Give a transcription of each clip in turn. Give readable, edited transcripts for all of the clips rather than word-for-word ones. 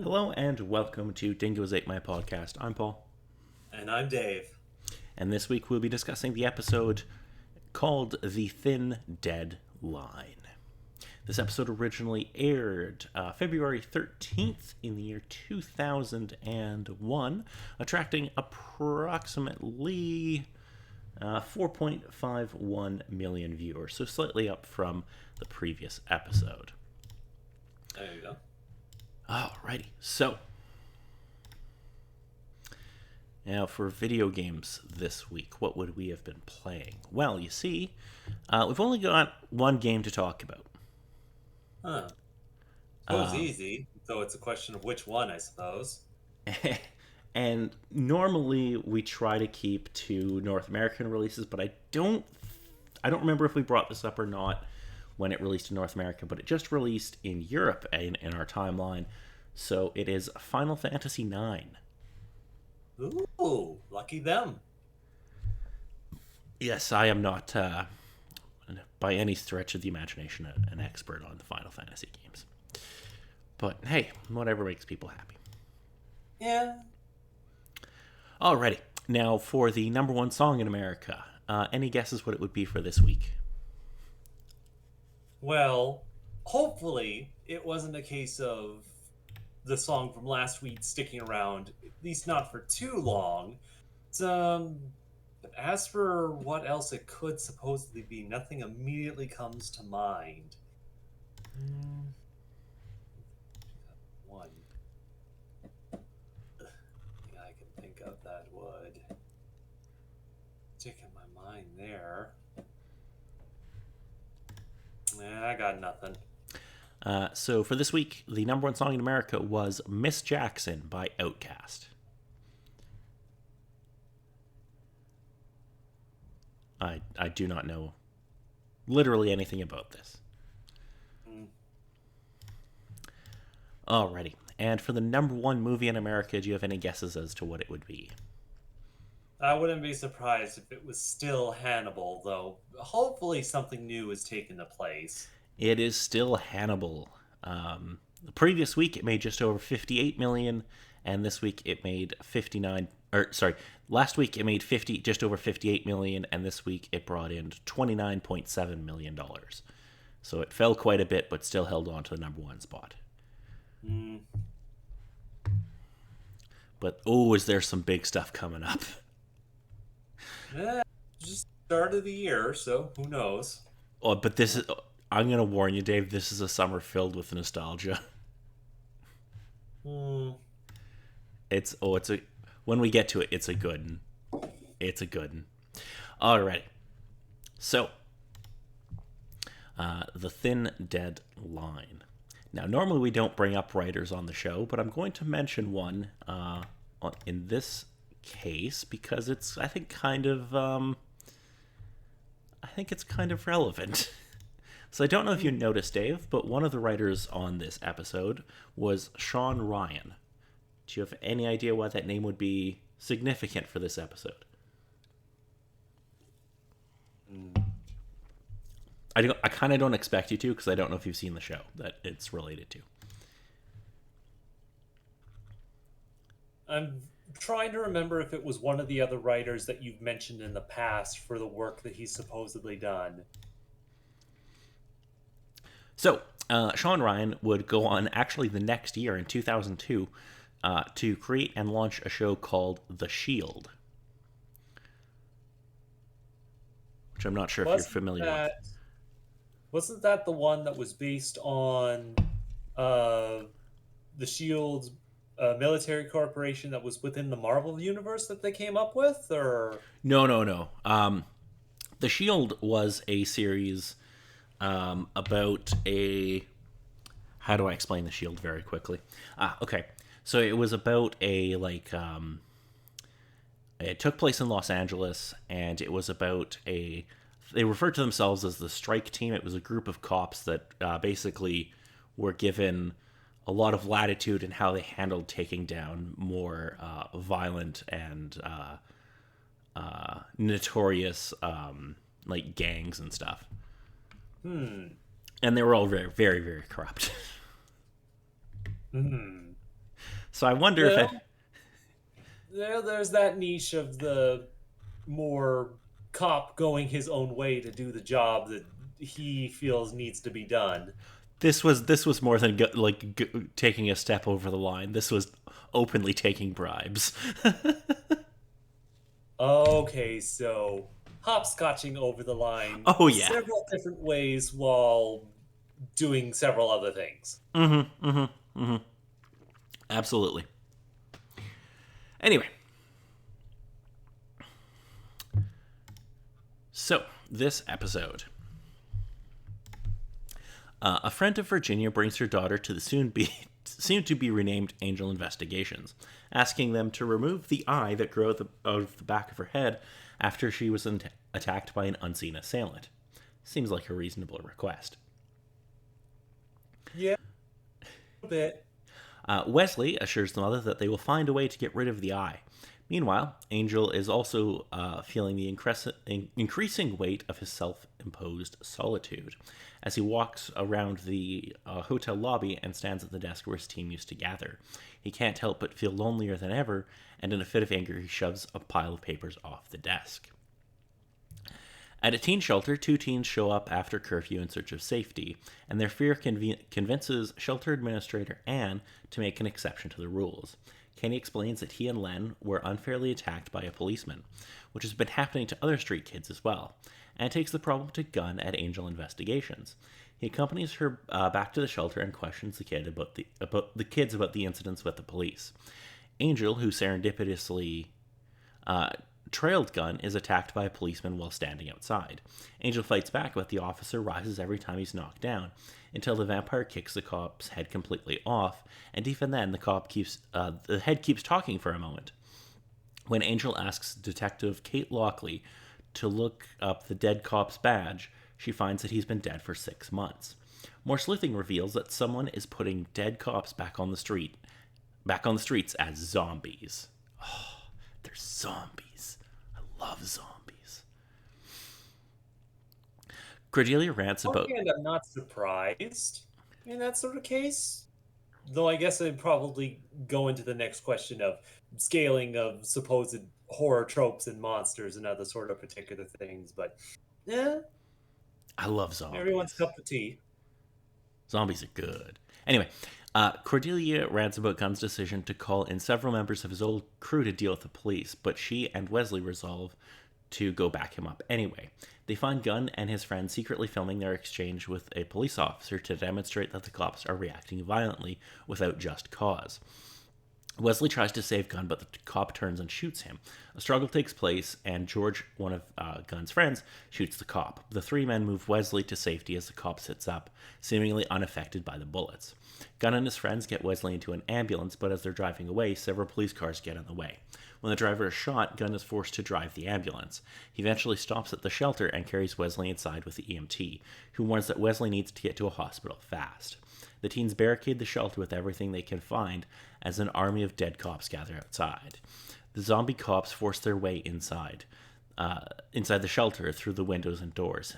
Hello and welcome to Dingoes Ate My Podcast. I'm Paul, And I'm Dave. and this week we'll be discussing the episode called The Thin Dead Line. This episode originally aired February 13th in the year 2001, attracting approximately 4.51 million viewers, so slightly up from the previous episode. There you go. Alrighty, so now for video games this week, what would we have been playing? Well, you see, we've only got one game to talk about. Huh. So it's easy, so it's a question of which one, I suppose. And normally we try to keep to North American releases, but I don't remember if we brought this up or not when it released in North America, but it just released in Europe in our timeline. So it is Final Fantasy IX. Ooh, lucky them. Yes, I am not by any stretch of the imagination an expert on the Final Fantasy games. But hey, whatever makes people happy. Yeah. Alrighty, now for the number one song in America. Any guesses what it would be for this week? Well, hopefully it wasn't a case of the song from last week sticking around, at least not for too long. But as for what else it could supposedly be, nothing immediately comes to mind. Hmm, One thing I can think of that would stick in my mind there. I got nothing. So for this week, the number one song in America was Miss Jackson by Outkast. I do not know literally anything about this. Mm. Alrighty. And for the number one movie in America, do you have any guesses as to what it would be? I wouldn't be surprised if it was still Hannibal, though. Hopefully, something new has taken the place. It is still Hannibal. The previous week it made just over 58 million, and this week it made 59. Or sorry, last week it made just over 58 million, and this week it brought in $29.7 million. So it fell quite a bit, but still held on to the number one spot. Mm. But is there some big stuff coming up? Just start of the year, so who knows? Oh, but this is. I'm gonna warn you, Dave. This is a summer filled with nostalgia. Hmm. It's a. When we get to it, it's a good. It's a good one. Alright. So, the Thin Dead Line. Now, normally we don't bring up writers on the show, but I'm going to mention one in this case because it's, I think, kind of. I think it's kind of relevant. So I don't know if you noticed, Dave, but one of the writers on this episode was Sean Ryan. Do you have any idea why that name would be significant for this episode? I kind of don't expect you to because I don't know if you've seen the show that it's related to. I'm trying to remember if it was one of the other writers that you've mentioned in the past for the work that he's supposedly done. So, Sean Ryan would go on actually the next year in 2002 to create and launch a show called The Shield, which I'm not sure if you're familiar with. Wasn't that the one that was based on the Shield's military corporation that was within the Marvel universe that they came up with, or No, no, no. The Shield was a series about a. How do I explain the Shield very quickly? Okay. So it was about a it took place in Los Angeles, and it was about a. They referred to themselves as the strike team. It was a group of cops that basically were given a lot of latitude in how they handled taking down more violent and notorious like gangs and stuff. And they were all very, very, very corrupt. So I wonder if it. Well, there's that niche of the more cop going his own way to do the job that he feels needs to be done. This was more than taking a step over the line. This was openly taking bribes. Okay, so hopscotching over the line Oh yeah. several different ways while doing several other things. Absolutely. Anyway, so this episode. A friend of Virginia brings her daughter to the soon to be renamed Angel Investigations, asking them to remove the eye that grew out of the back of her head after she was attacked by an unseen assailant. Seems like a reasonable request. Yeah, a bit. Wesley assures the mother that they will find a way to get rid of the eye. Meanwhile, Angel is also feeling the increasing weight of his self imposed solitude as he walks around the hotel lobby and stands at the desk where his team used to gather. He can't help but feel lonelier than ever, and in a fit of anger, he shoves a pile of papers off the desk. At a teen shelter, two teens show up after curfew in search of safety, and their fear convinces shelter administrator Anne to make an exception to the rules. Kenny explains that he and Len were unfairly attacked by a policeman, which has been happening to other street kids as well, and takes the problem to Gunn at Angel Investigations. He accompanies her back to the shelter and questions the kids about the incidents with the police. Angel, who serendipitously trailed Gunn, is attacked by a policeman while standing outside. Angel fights back, but the officer rises every time he's knocked down, until the vampire kicks the cop's head completely off, and even then the head keeps talking for a moment. When Angel asks Detective Kate Lockley to look up the dead cop's badge, she finds that he's been dead for 6 months. More sleuthing reveals that someone is putting dead cops back on the streets as zombies. Oh, they're zombies. I love zombies. Cordelia rants about. And I'm not surprised in that sort of case. Though I guess I'd probably go into the next question of scaling of supposed horror tropes and monsters and other sort of particular things. But yeah, I love zombies. everyone's cup of tea. Zombies are good. Anyway, Cordelia rants about Gunn's decision to call in several members of his old crew to deal with the police, but she and Wesley resolve to go back him up anyway. They find Gunn and his friends secretly filming their exchange with a police officer to demonstrate that the cops are reacting violently without just cause. Wesley tries to save Gunn, but the cop turns and shoots him. A struggle takes place, and George, one of Gunn's friends, shoots the cop. The three men move Wesley to safety as the cop sits up, seemingly unaffected by the bullets. Gunn and his friends get Wesley into an ambulance, but as they're driving away, several police cars get in the way. When the driver is shot, Gunn is forced to drive the ambulance. He eventually stops at the shelter and carries Wesley inside with the EMT, who warns that Wesley needs to get to a hospital fast. The teens barricade the shelter with everything they can find as an army of dead cops gather outside. The zombie cops force their way inside the shelter through the windows and doors,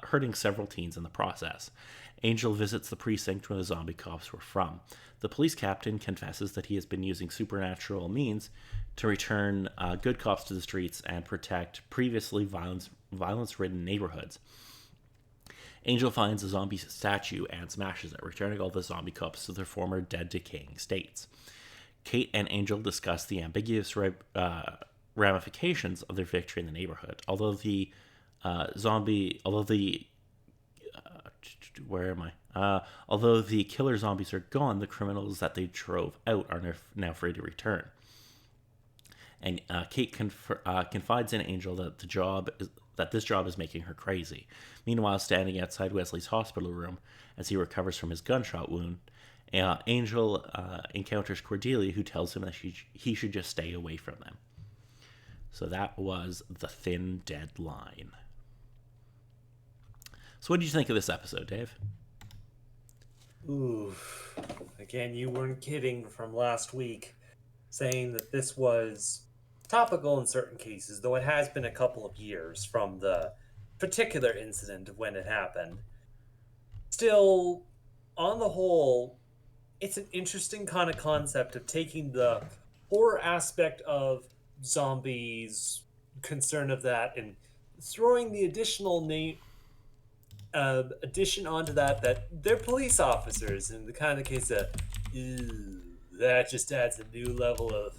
hurting several teens in the process. Angel visits the precinct where the zombie cops were from. The police captain confesses that he has been using supernatural means to return good cops to the streets and protect previously violence-ridden neighborhoods. Angel finds a zombie statue and smashes it, returning all the zombie cops to their former dead, decaying states. Kate and Angel discuss the ambiguous ramifications of their victory in the neighborhood. Although the killer zombies are gone, the criminals that they drove out are now free to return. And Kate confides in Angel that this job is making her crazy. Meanwhile, standing outside Wesley's hospital room as he recovers from his gunshot wound, Angel encounters Cordelia, who tells him that he should just stay away from them. So that was The Thin Dead Line. So what did you think of this episode, Dave? Ooh, again, you weren't kidding from last week, saying that this was topical in certain cases, though it has been a couple of years from the particular incident of when it happened. Still, on the whole, it's an interesting kind of concept of taking the horror aspect of zombies, concern of that, and throwing the addition onto that they're police officers, in the kind of case of, ew, that just adds a new level of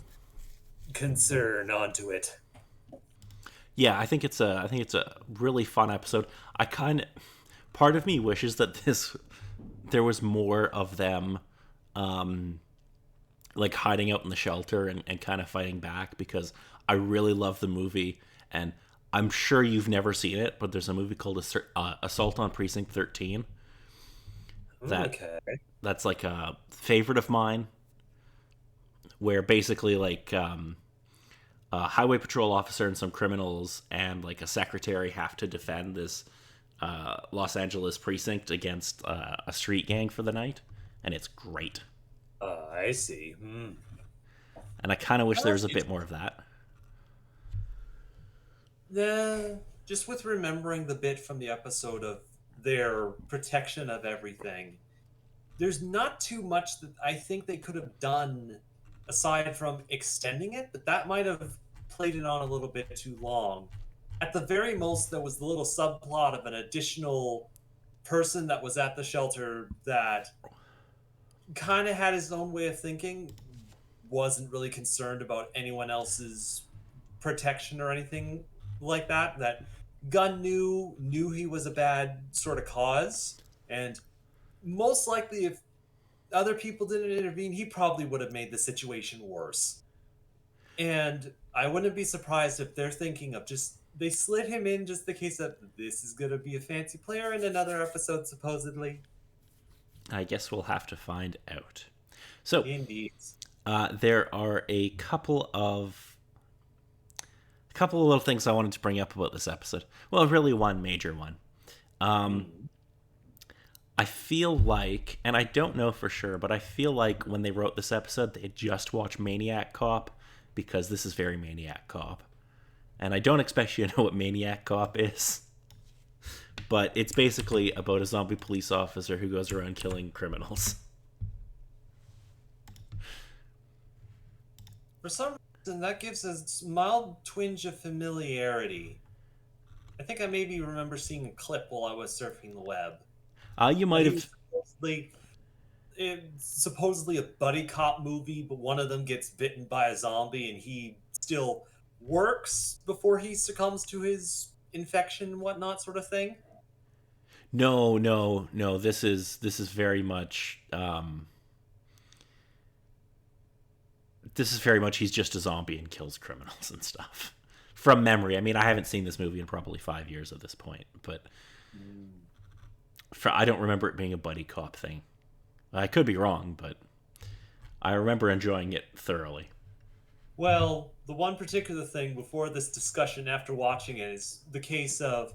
concern onto it. Yeah, I think it's a really fun episode. I kind of part of me wishes that this there was more of them like hiding out in the shelter and kind of fighting back because I really love the movie and I'm sure you've never seen it, but there's a movie called Assault on Precinct 13 that Okay. that's like a favorite of mine where basically like a highway patrol officer and some criminals and like a secretary have to defend this Los Angeles precinct against a street gang for the night, and it's great. I see. And I kind of wish there was That's a bit more of that. Yeah, just with remembering the bit from the episode of their protection of everything, there's not too much that I think they could have done aside from extending it, but that might have played it on a little bit too long. At the very most, there was the little subplot of an additional person that was at the shelter that kind of had his own way of thinking, wasn't really concerned about anyone else's protection or anything like that. That Gunn knew he was a bad sort of cause, and most likely, if other people didn't intervene, he probably would have made the situation worse. And I wouldn't be surprised if they're thinking of just they slid him in just the case that this is going to be a fancy player in another episode, supposedly. I guess we'll have to find out. So Indeed. there are a couple of little things I wanted to bring up about this episode. Well, really one major one. Mm. I feel like, and I don't know for sure, but I feel like when they wrote this episode, they had just watched Maniac Cop because this is very Maniac Cop. And I don't expect you to know what Maniac Cop is, but it's basically about a zombie police officer who goes around killing criminals. For some reason, that gives a mild twinge of familiarity. I think I maybe remember seeing a clip while I was surfing the web. You I might think have. it's supposedly a buddy cop movie, but one of them gets bitten by a zombie and he still works before he succumbs to his infection and whatnot, sort of thing. No, no, no. This is very much. This is very much he's just a zombie and kills criminals and stuff. From memory, I mean, I haven't seen this movie in probably 5 years at this point, but I don't remember it being a buddy cop thing. I could be wrong, but I remember enjoying it thoroughly. Well, the one particular thing before this discussion after watching it is the case of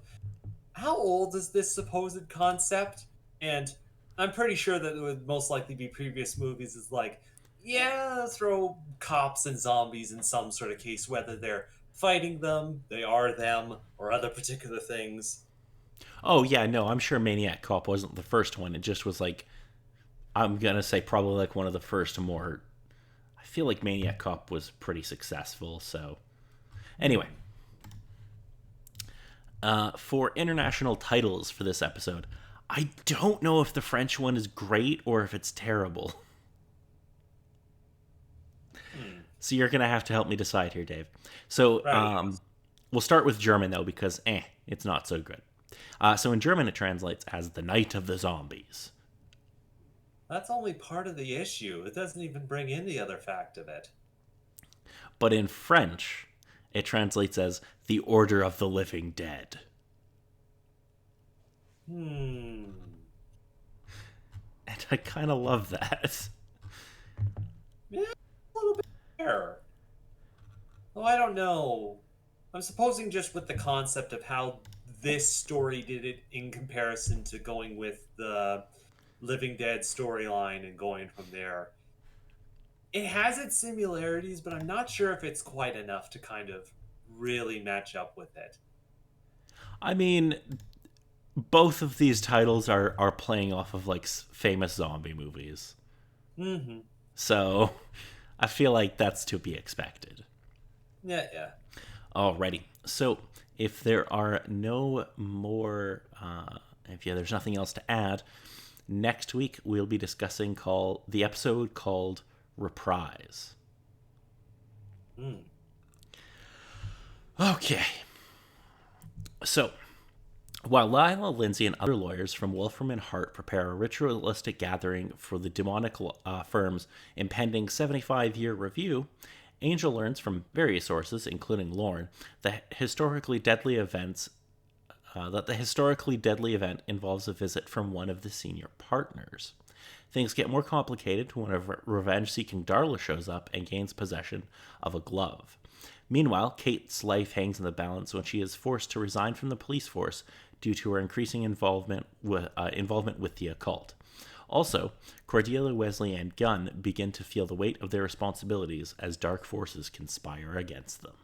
how old is this supposed concept? And I'm pretty sure that it would most likely be previous movies is like, yeah, throw cops and zombies in some sort of case, whether they're fighting them, they are them, or other particular things. Oh yeah, no, I'm sure Maniac Cop wasn't the first one. It just was like I'm gonna say probably like one of the first more. I feel like Maniac Cop was pretty successful. So anyway, for international titles for this episode, I don't know if the French one is great or if it's terrible. Hmm. So you're gonna have to help me decide here, Dave. So Right. we'll start with German though because it's not so good. So in German it translates as the Night of the Zombies, That's only part of the issue. It doesn't even bring in the other fact of it. but in French it translates as the Order of the Living Dead. Hmm. And I kind of love that. Yeah, a little bit there. Oh, I don't know. I'm supposing just with the concept of how this story did it in comparison to going with the Living Dead storyline and going from there. It has its similarities, but I'm not sure if it's quite enough to kind of really match up with it. I mean, both of these titles are playing off of like famous zombie movies. Mm-hmm. So I feel like that's to be expected. Yeah, yeah. Alrighty. So if there are no more, if there's nothing else to add, next week we'll be discussing the episode called Reprise. Mm. Okay. So while Lila, Lindsay, and other lawyers from Wolfram and Hart prepare a ritualistic gathering for the demonic firm's impending 75-year review, Angel learns from various sources, including Lorne, that the historically deadly event involves a visit from one of the senior partners. Things get more complicated when a revenge-seeking Darla shows up and gains possession of a glove. Meanwhile, Kate's life hangs in the balance when she is forced to resign from the police force due to her increasing involvement with the occult. Also, Cordelia, Wesley, and Gunn begin to feel the weight of their responsibilities as dark forces conspire against them.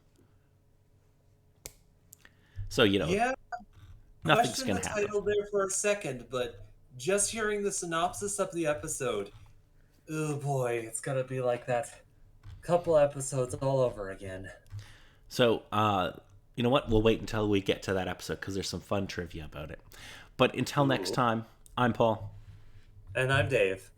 So, Yeah, nothing's question going the to happen. title there for a second, but just hearing the synopsis of the episode, oh boy, it's gonna be like that couple episodes all over again. So, you know what? We'll wait until we get to that episode because there's some fun trivia about it. But until next Ooh. time, I'm Paul. And I'm Dave.